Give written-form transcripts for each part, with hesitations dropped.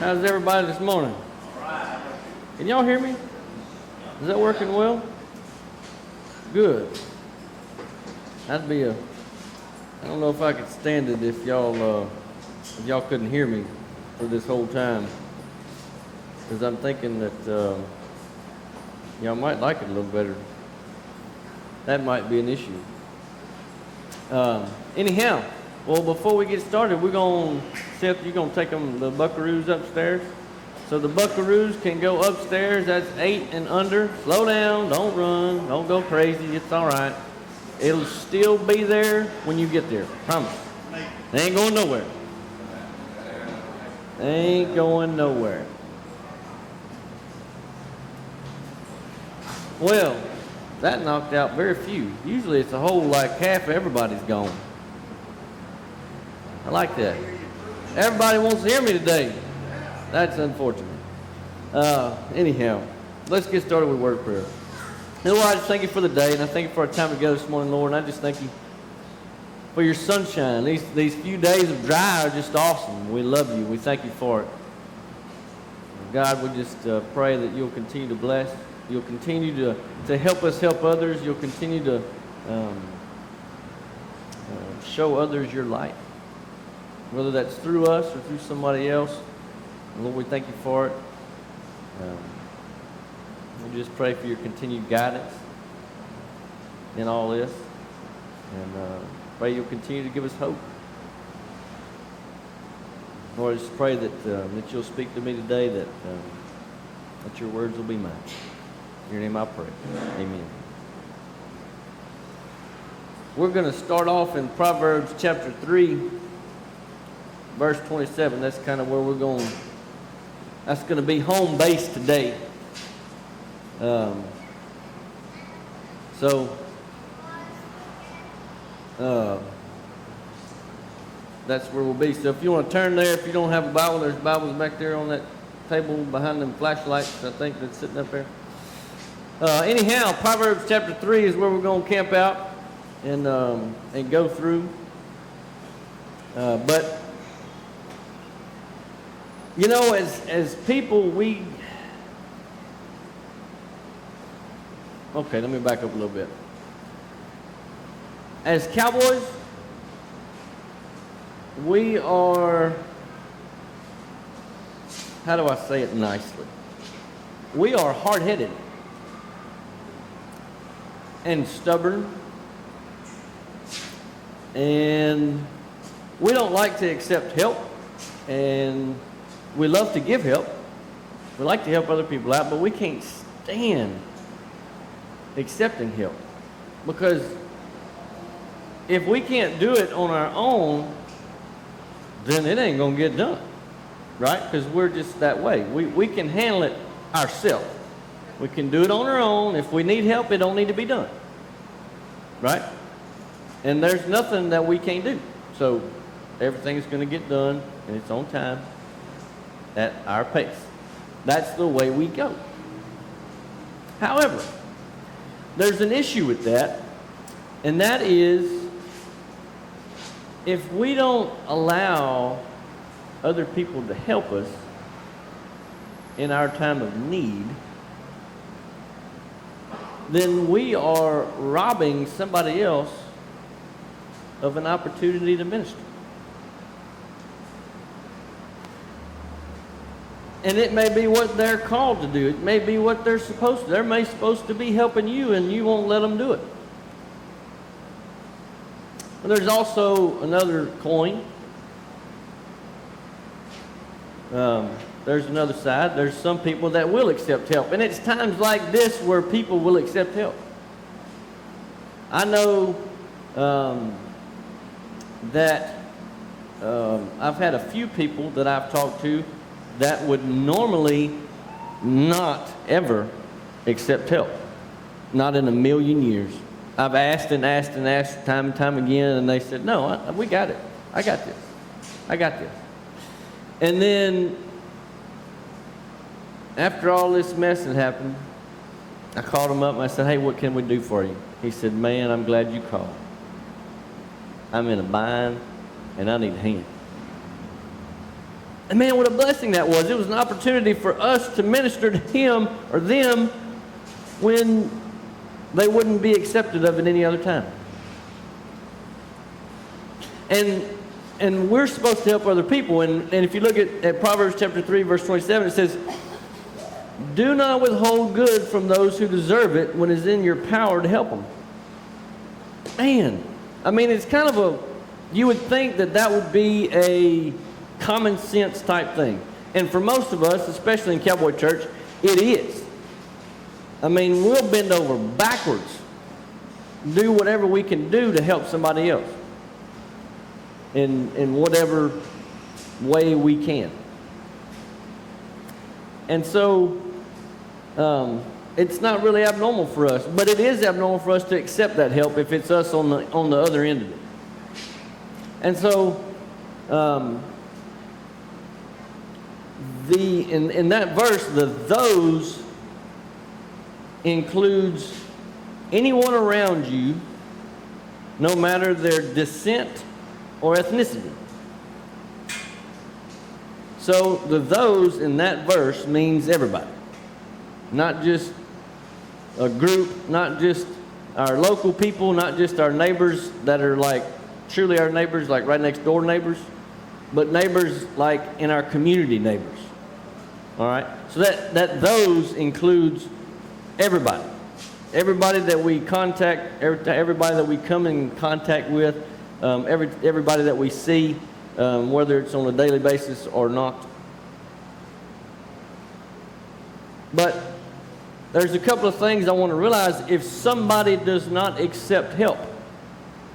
How's everybody this morning? Can y'all hear me? Is that working well? Good. That'd be I don't know if I could stand it if y'all couldn't hear me for this whole time. Because I'm thinking that y'all might like it a little better. That might be an issue. Anyhow, well, before we get started, Seth, you're going to take the buckaroos upstairs. So the buckaroos can go upstairs. That's 8 and under. Slow down. Don't run. Don't go crazy. It's all right. It'll still be there when you get there. Promise. They ain't going nowhere. They ain't going nowhere. Well, that knocked out very few. Usually it's a whole, like half of everybody's gone. I like that. Everybody wants to hear me today. That's unfortunate. Anyhow, let's get started with word of prayer. Lord, I just thank you for the day, and I thank you for our time together this morning, Lord, and I just thank you for your sunshine. These few days of dry are just awesome. We love you. We thank you for it. God, we just pray that you'll continue to bless. You'll continue to help us help others. You'll continue to show others your light, whether that's through us or through somebody else. And Lord, we thank you for it. We just pray for your continued guidance in all this. And pray you'll continue to give us hope. Lord, I just pray that you'll speak to me today, that your words will be mine. In your name I pray. Amen. We're going to start off in Proverbs chapter 3, verse 27. That's kind of where we're going. That's going to be home base today. That's where we'll be. So if you want to turn there, if you don't have a Bible, there's Bibles back there on that table behind them flashlights, I think, that's sitting up there. Anyhow, Proverbs chapter 3 is where we're going to camp out and go through. But you know, as people, okay, let me back up a little bit. As cowboys, we are, how do I say it nicely? We are hard-headed and stubborn, and we don't like to accept help, and we love to give help. We like to help other people out, but we can't stand accepting help, because if we can't do it on our own, then it ain't gonna get done, right? Because we're just that way. We can handle it ourselves. We can do it on our own. If we need help, it don't need to be done, right? And there's nothing that we can't do. So everything is going to get done in its own time at our pace. That's the way we go. However, there's an issue with that, and that is if we don't allow other people to help us in our time of need, then we are robbing somebody else of an opportunity to minister. And it may be what they're called to do. It may be what they're supposed to. They're supposed to be helping you, and you won't let them do it. But there's also another coin. There's another side. There's some people that will accept help. And it's times like this where people will accept help. I know that I've had a few people that I've talked to that would normally not ever accept help. Not in a million years. I've asked and asked and asked time and time again, and they said, no, we got it. I got this. I got this. And then after all this mess had happened, I called him up and I said, hey, what can we do for you? He said, man, I'm glad you called. I'm in a bind and I need a hand. And man, what a blessing that was. It was an opportunity for us to minister to him or them when they wouldn't be accepted of at any other time. And we're supposed to help other people. And if you look at Proverbs chapter 3, verse 27, it says, do not withhold good from those who deserve it when it's in your power to help them. Man, I mean, it's kind of you would think that would be a common sense type thing. And for most of us, especially in Cowboy Church, it is. I mean, we'll bend over backwards, do whatever we can do to help somebody else in whatever way we can. And so it's not really abnormal for us, but it is abnormal for us to accept that help if it's us on the other end of it. And so in that verse, the those includes anyone around you, no matter their descent or ethnicity. So the those in that verse means everybody. Not just a group, not just our local people, not just our neighbors that are like truly our neighbors, like right next door neighbors, but neighbors like in our community neighbors. All right? So that those includes everybody. Everybody that we contact, everybody that we come in contact with, everybody that we see, whether it's on a daily basis or not. But there's a couple of things I want to realize if somebody does not accept help.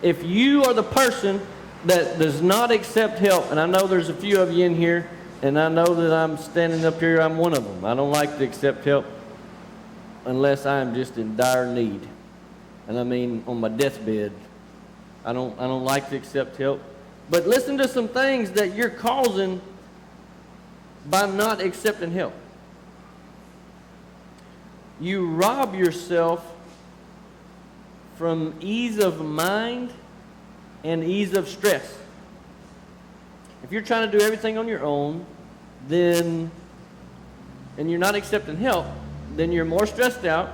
If you are the person that does not accept help, and I know there's a few of you in here, and I know that I'm standing up here, I'm one of them. I don't like to accept help unless I'm just in dire need. And I mean on my deathbed. I don't like to accept help. But listen to some things that you're causing by not accepting help. You rob yourself from ease of mind and ease of stress. If you're trying to do everything on your own, and you're not accepting help, then you're more stressed out,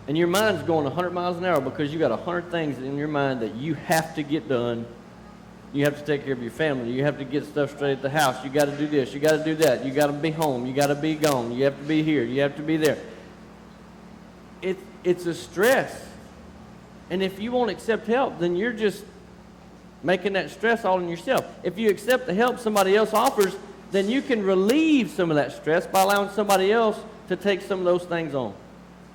and your mind's going 100 miles an hour because you got 100 things in your mind that you have to get done. You have to take care of your family. You have to get stuff straight at the house. You got to do this. You got to do that. You got to be home. You got to be gone. You have to be here. You have to be there. It's a stress. And if you won't accept help, then you're just making that stress all on yourself. If you accept the help somebody else offers, then you can relieve some of that stress by allowing somebody else to take some of those things on.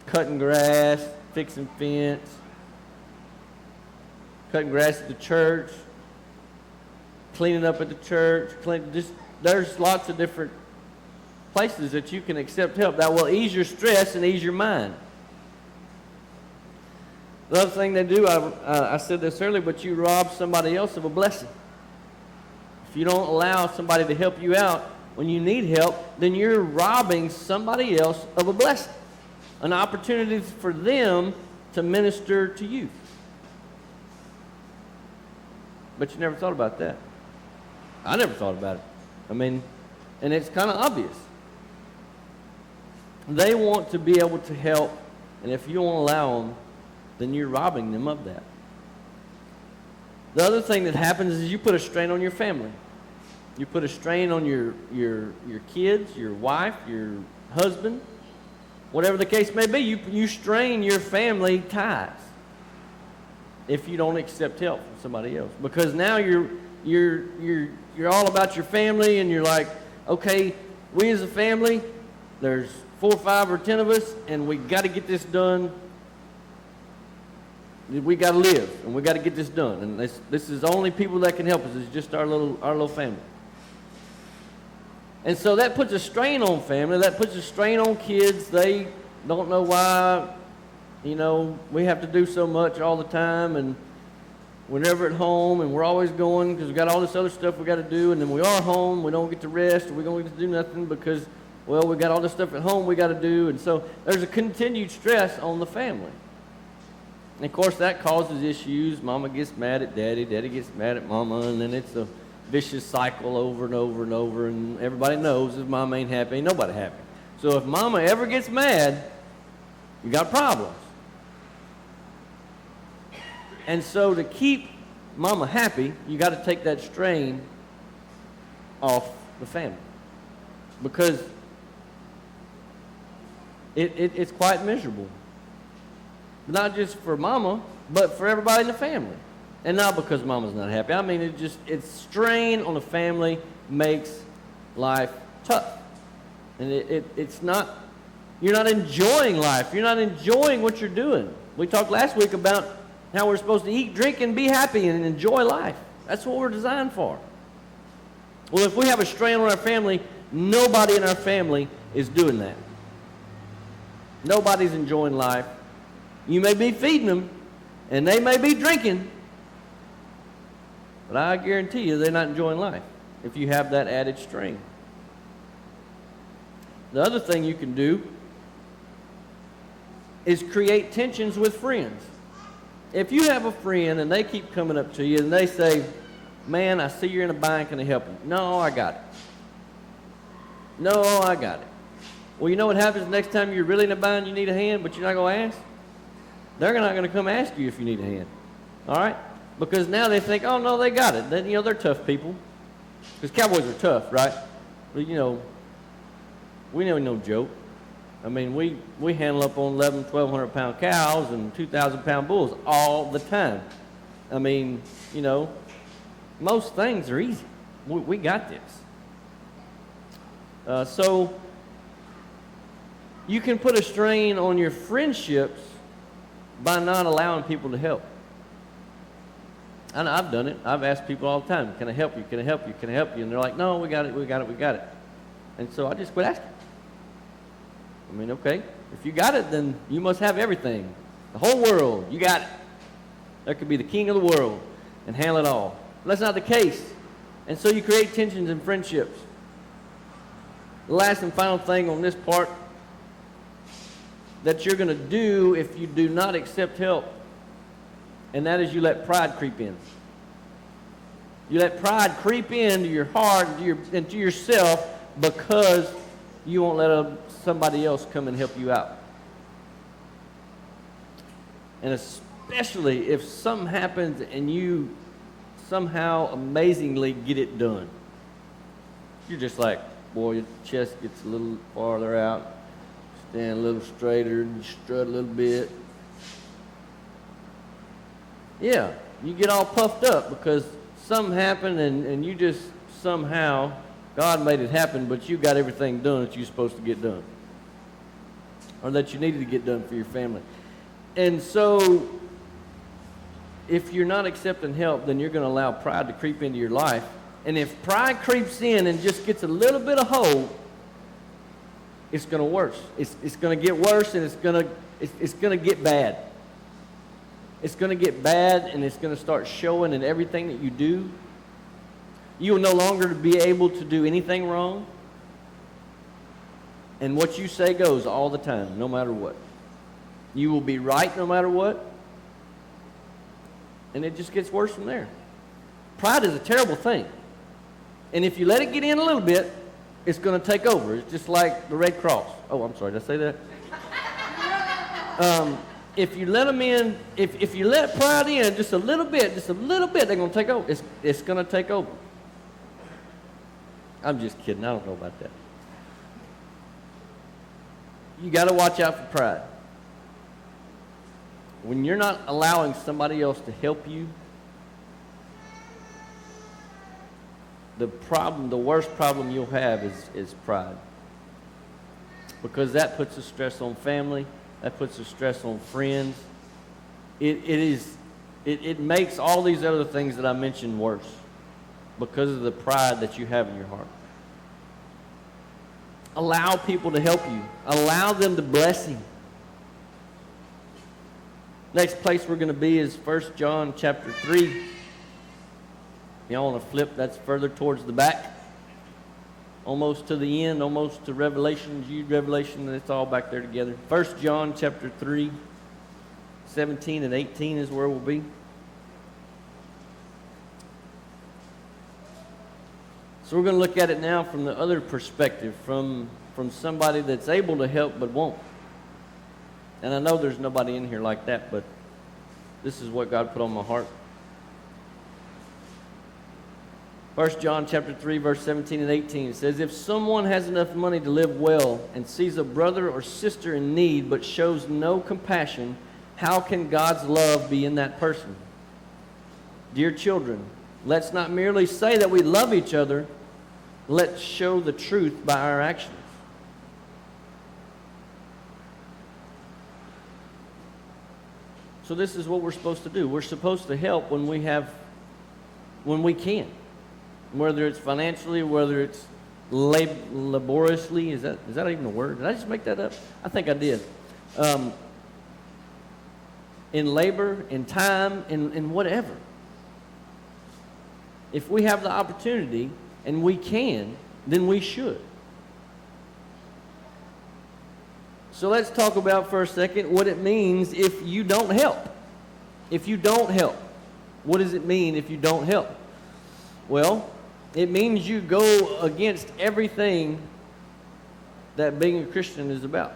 Cutting grass, fixing fence, cutting grass at the church, cleaning up at the church. There's lots of different places that you can accept help that will ease your stress and ease your mind. The other thing they do, I said this earlier, but you rob somebody else of a blessing. If you don't allow somebody to help you out when you need help, then you're robbing somebody else of a blessing, an opportunity for them to minister to you. But you never thought about that. I never thought about it. I mean, and it's kind of obvious. They want to be able to help, and if you won't allow them, then you're robbing them of that. The other thing that happens is you put a strain on your family. You put a strain on your kids, your wife, your husband, whatever the case may be. You strain your family ties if you don't accept help from somebody else, because now you're all about your family, and you're like, okay, we as a family, there's 4 or 5 or 10 of us, and we got to get this done. We got to live, and we got to get this done. And this is the only people that can help us. It's just our little family. And so that puts a strain on family. That puts a strain on kids. They don't know why, we have to do so much all the time, and we're never at home, and we're always going because we got all this other stuff we got to do, and then we are home, we don't get to rest, or we don't get to do nothing because, well, we got all this stuff at home we got to do. And so there's a continued stress on the family. And of course, that causes issues. Mama gets mad at daddy, daddy gets mad at mama, and then it's vicious cycle over and over and over, and everybody knows if mama ain't happy, ain't nobody happy. So if mama ever gets mad, you got problems. And so to keep mama happy, you got to take that strain off the family, because it's quite miserable. Not just for mama, but for everybody in the family. And not because mama's not happy. I mean, it's strain on the family makes life tough. And it's not, you're not enjoying life. You're not enjoying what you're doing. We talked last week about how we're supposed to eat, drink, and be happy and enjoy life. That's what we're designed for. Well, if we have a strain on our family, nobody in our family is doing that. Nobody's enjoying life. You may be feeding them, and they may be drinking, but I guarantee you they're not enjoying life if you have that added strain. The other thing you can do is create tensions with friends. If you have a friend and they keep coming up to you and they say, man, I see you're in a bind, can I help you? No, I got it. No, I got it. Well, you know what happens the next time you're really in a bind, you need a hand, but you're not going to ask? They're not going to come ask you if you need a hand. All right? Because now they think, oh, no, they got it. Then, they're tough people. Because cowboys are tough, right? But, we know no joke. I mean, we handle up on 1,200-pound cows and 2,000-pound bulls all the time. I mean, most things are easy. We got this. So you can put a strain on your friendships by not allowing people to help. And I've done it. I've asked people all the time, can I help you? Can I help you? Can I help you? And they're like, no, we got it. And so I just quit asking. I mean, okay, if you got it, then you must have everything. The whole world, you got it. There could be the king of the world and handle it all. But that's not the case. And so you create tensions in friendships. The last and final thing on this part that you're going to do if you do not accept help, and that is you let pride creep in. You let pride creep into your heart, into yourself, because you won't let somebody else come and help you out. And especially if something happens and you somehow amazingly get it done. You're just like, boy, your chest gets a little farther out, stand a little straighter, and you strut a little bit. Yeah, you get all puffed up because something happened and you just somehow, God made it happen, but you got everything done that you're supposed to get done. Or that you needed to get done for your family. And so, if you're not accepting help, then you're going to allow pride to creep into your life. And if pride creeps in and just gets a little bit of hold, it's going to worse. It's going to get worse, and it's going to get bad. It's going to get bad, and it's going to start showing in everything that you do. You will no longer be able to do anything wrong. And what you say goes all the time, no matter what. You will be right no matter what. And it just gets worse from there. Pride is a terrible thing. And if you let it get in a little bit, it's going to take over. It's just like the Red Cross. Oh, I'm sorry, did I say that? If you let them in, if you let pride in just a little bit, they're going to take over. It's going to take over. I'm just kidding. I don't know about that. You got to watch out for pride. When you're not allowing somebody else to help you, the worst problem you'll have is pride. Because that puts a stress on family, that puts a stress on friends. It makes all these other things that I mentioned worse because of the pride that you have in your heart. Allow people to help you. Allow them to bless you. Next place we're going to be is 1 John chapter 3. Y'all want to flip? That's further towards the back. Almost to the end, almost to Revelation, Jude, Revelation, and it's all back there together. 1 John chapter 3, 17 and 18 is where we'll be. So we're going to look at it now from the other perspective, from somebody that's able to help but won't. And I know there's nobody in here like that, but this is what God put on my heart. 1 John chapter 3, verse 17 and 18 says, if someone has enough money to live well and sees a brother or sister in need but shows no compassion, how can God's love be in that person? Dear children, let's not merely say that we love each other. Let's show the truth by our actions. So this is what we're supposed to do. We're supposed to help when we can. Whether it's financially, whether it's laboriously. Is that even a word? Did I just make that up? I think I did. In labor, in time, in whatever. If we have the opportunity and we can, then we should. So let's talk about for a second what it means if you don't help. If you don't help, what does it mean if you don't help? Well, it means you go against everything that being a Christian is about.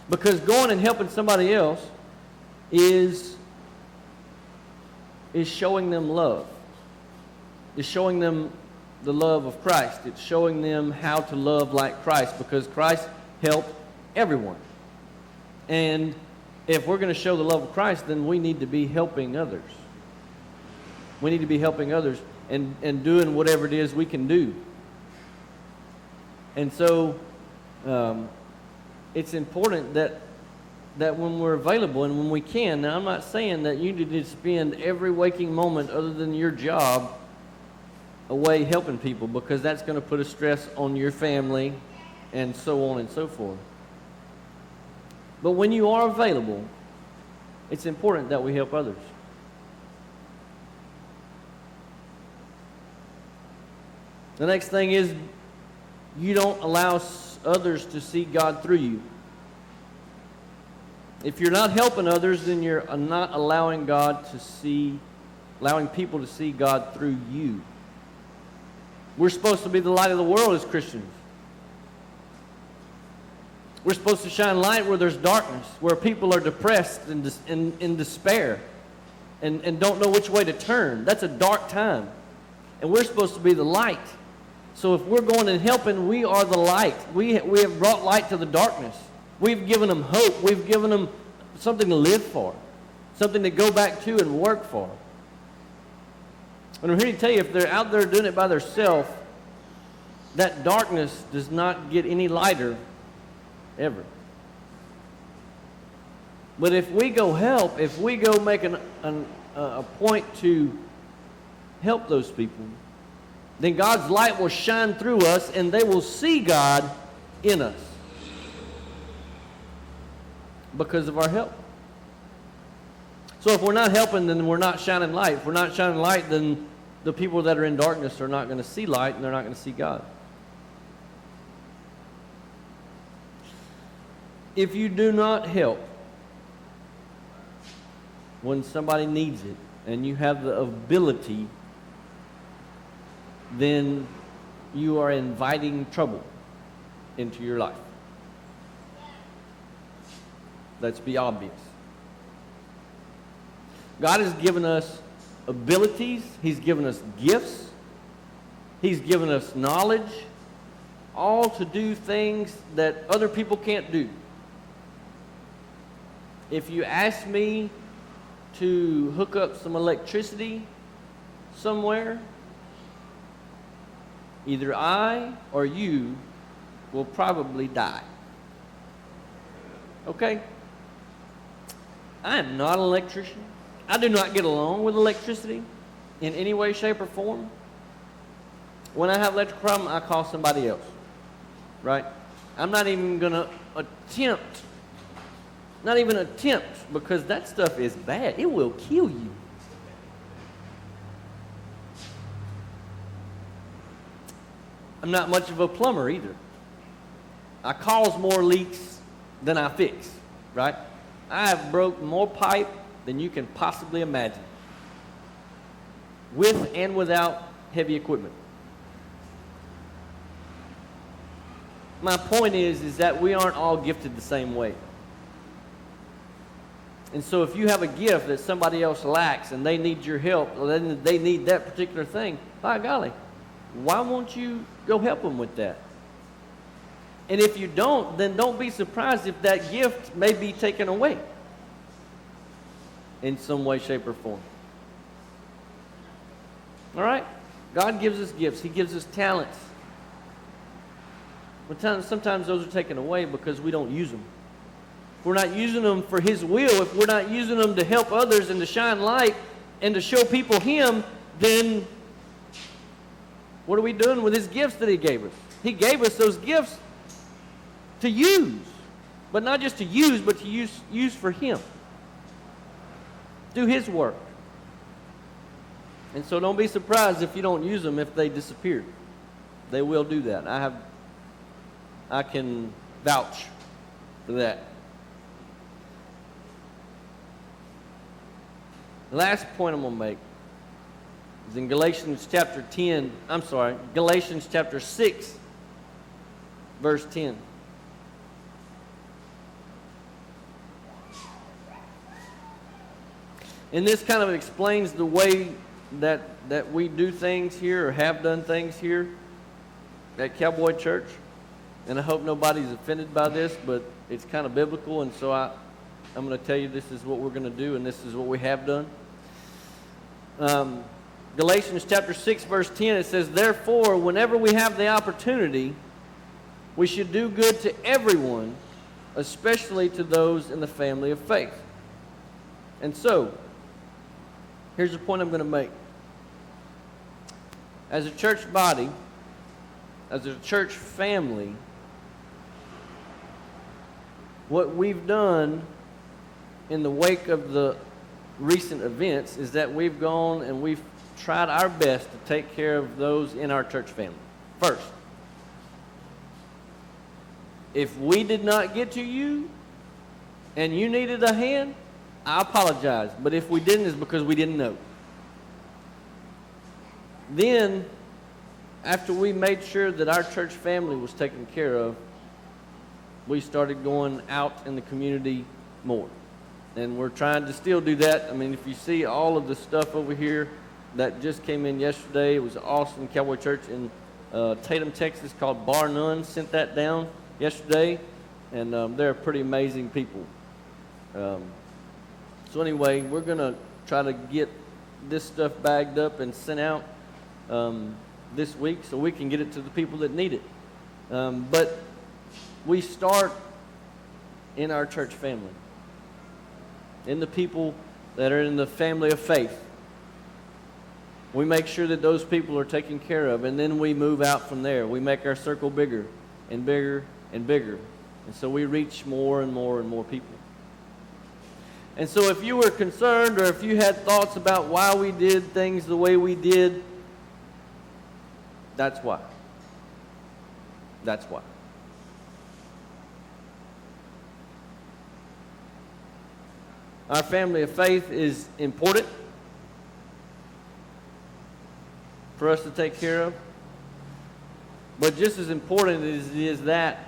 Because going and helping somebody else is showing them love. It's showing them the love of Christ. It's showing them how to love like Christ, because Christ helped everyone. And if we're going to show the love of Christ, then we need to be helping others. We need to be helping others and doing whatever it is we can do. And so it's important that when we're available and when we can. Now, I'm not saying that you need to spend every waking moment other than your job away helping people, because that's going to put a stress on your family and so on and so forth. But when you are available, it's important that we help others. The next thing is, you don't allow others to see God through you. If you're not helping others, then you're not allowing people to see God through you. We're supposed to be the light of the world as Christians. We're supposed to shine light where there's darkness, where people are depressed and in despair and don't know which way to turn. That's a dark time. And we're supposed to be the light. So if we're going and helping, we are the light. We have brought light to the darkness. We've given them hope. We've given them something to live for, something to go back to and work for. And I'm here to tell you, if they're out there doing it by themselves, that darkness does not get any lighter ever. But if we go help, if we go make a point to help those people, then God's light will shine through us and they will see God in us because of our help. So if we're not helping, then we're not shining light. If we're not shining light, then the people that are in darkness are not going to see light and they're not going to see God. If you do not help when somebody needs it and you have the ability, then you are inviting trouble into your life. Let's be obvious. God has given us abilities. He's given us gifts. He's given us knowledge, all to do things that other people can't do. If you ask me to hook up some electricity somewhere, either I or you will probably die. Okay? I am not an electrician. I do not get along with electricity in any way, shape, or form. When I have electrical problem, I call somebody else. Right? I'm not even going to attempt. Not even attempt, because that stuff is bad. It will kill you. I'm not much of a plumber either. I cause more leaks than I fix, right? I have broke more pipe than you can possibly imagine, with and without heavy equipment. My point is that we aren't all gifted the same way. And so if you have a gift that somebody else lacks and they need your help, or they need that particular thing, by golly, why won't you go help them with that? And if you don't, then don't be surprised if that gift may be taken away in some way, shape, or form. All right? God gives us gifts. He gives us talents. But sometimes those are taken away because we don't use them. If we're not using them for His will, if we're not using them to help others and to shine light and to show people Him, then what are we doing with His gifts that He gave us? He gave us those gifts to use. But not just to use, but to use for Him. Do His work. And so don't be surprised if you don't use them if they disappear. They will do that. I can vouch for that. The last point I'm going to make is in Galatians chapter 6, verse 10. And this kind of explains the way that we do things here, or have done things here at Cowboy Church. And I hope nobody's offended by this, but it's kind of biblical, and so I'm going to tell you this is what we're going to do, and this is what we have done. Galatians chapter 6, verse 10, it says, "Therefore, whenever we have the opportunity, we should do good to everyone, especially to those in the family of faith." And so, here's the point I'm going to make. As a church body, as a church family, what we've done in the wake of the recent events is that we've gone and we've tried our best to take care of those in our church family first. If we did not get to you and you needed a hand, I apologize. But if we didn't, it's because we didn't know. Then, after we made sure that our church family was taken care of, we started going out in the community more. And we're trying to still do that. I mean, if you see all of the stuff over here that just came in yesterday, it was awesome. Cowboy Church in Tatum, Texas, called Bar None, sent that down yesterday. And they're pretty amazing people. So anyway, we're going to try to get this stuff bagged up and sent out this week so we can get it to the people that need it. But we start in our church family, in the people that are in the family of faith. We make sure that those people are taken care of, and then we move out from there. We make our circle bigger and bigger and bigger. And so we reach more and more and more people. And so if you were concerned, or if you had thoughts about why we did things the way we did, that's why. That's why. Our family of faith is important for us to take care of. But just as important is that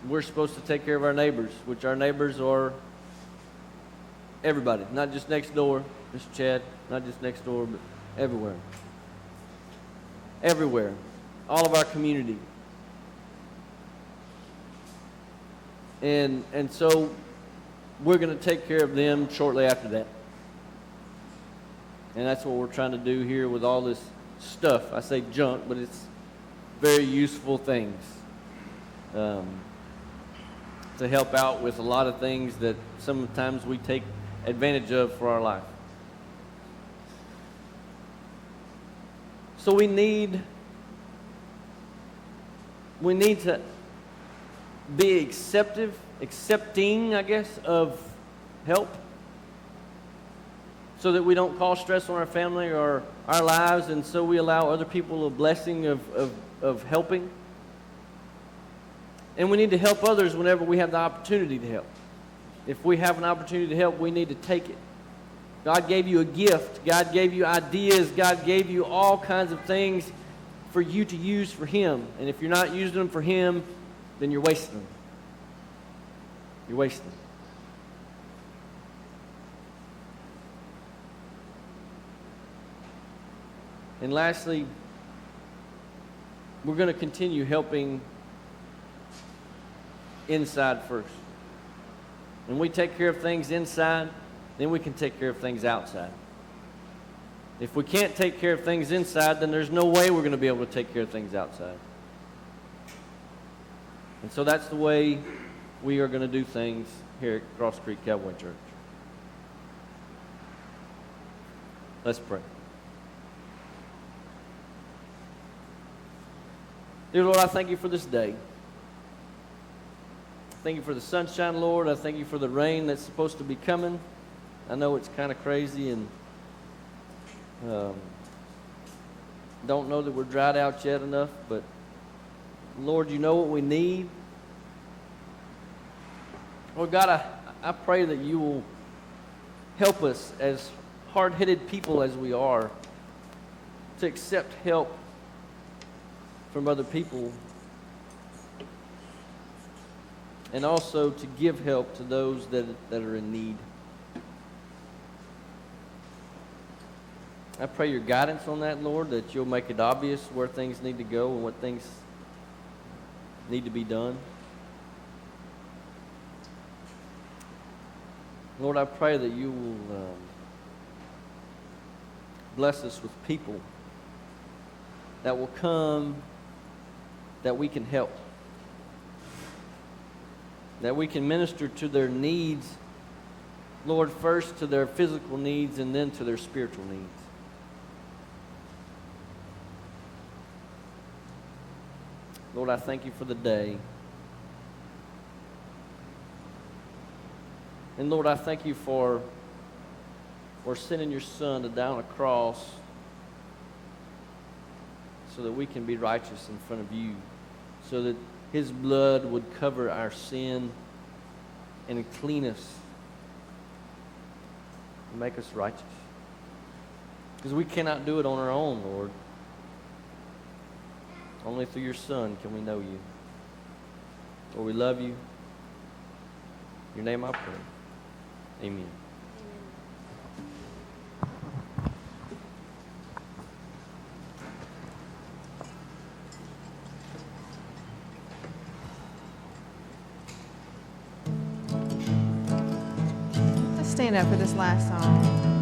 we're supposed to take care of our neighbors, which our neighbors are everybody, not just next door, Mr. Chad, not just next door, but everywhere. Everywhere. All of our community. And so we're going to take care of them shortly after that. And that's what we're trying to do here with all this stuff. I say junk, but it's very useful things to help out with a lot of things that sometimes we take advantage of for our life. So we need to be accepting, I guess, of help, so that we don't cause stress on our family or our lives, and so we allow other people a blessing of helping. And we need to help others whenever we have the opportunity to help. If we have an opportunity to help, we need to take it. God gave you a gift. God gave you ideas. God gave you all kinds of things for you to use for Him. And if you're not using them for Him, then you're wasting them. You're wasting them. And lastly, we're going to continue helping inside first. When we take care of things inside, then we can take care of things outside. If we can't take care of things inside, then there's no way we're going to be able to take care of things outside. And so that's the way we are going to do things here at Cross Creek Cowboy Church. Let's pray. Dear Lord, I thank you for this day. Thank you for the sunshine, Lord. I thank you for the rain that's supposed to be coming. I know it's kind of crazy and don't know that we're dried out yet enough, but Lord, you know what we need. Lord God, I pray that you will help us, as hard-headed people as we are, to accept help from other people, and also to give help to those that are in need. I pray your guidance on that, Lord, that you'll make it obvious where things need to go and what things need to be done. Lord, I pray that you will bless us with people that will come, that we can help, that we can minister to their needs, Lord, first to their physical needs and then to their spiritual needs. Lord, I thank you for the day. And Lord, I thank you for sending your Son to die on a cross so that we can be righteous in front of you, so that his blood would cover our sin and clean us and make us righteous. Because we cannot do it on our own, Lord. Only through your Son can we know you. Lord, we love you. In your name I pray. Amen. Let's stand up for this last song.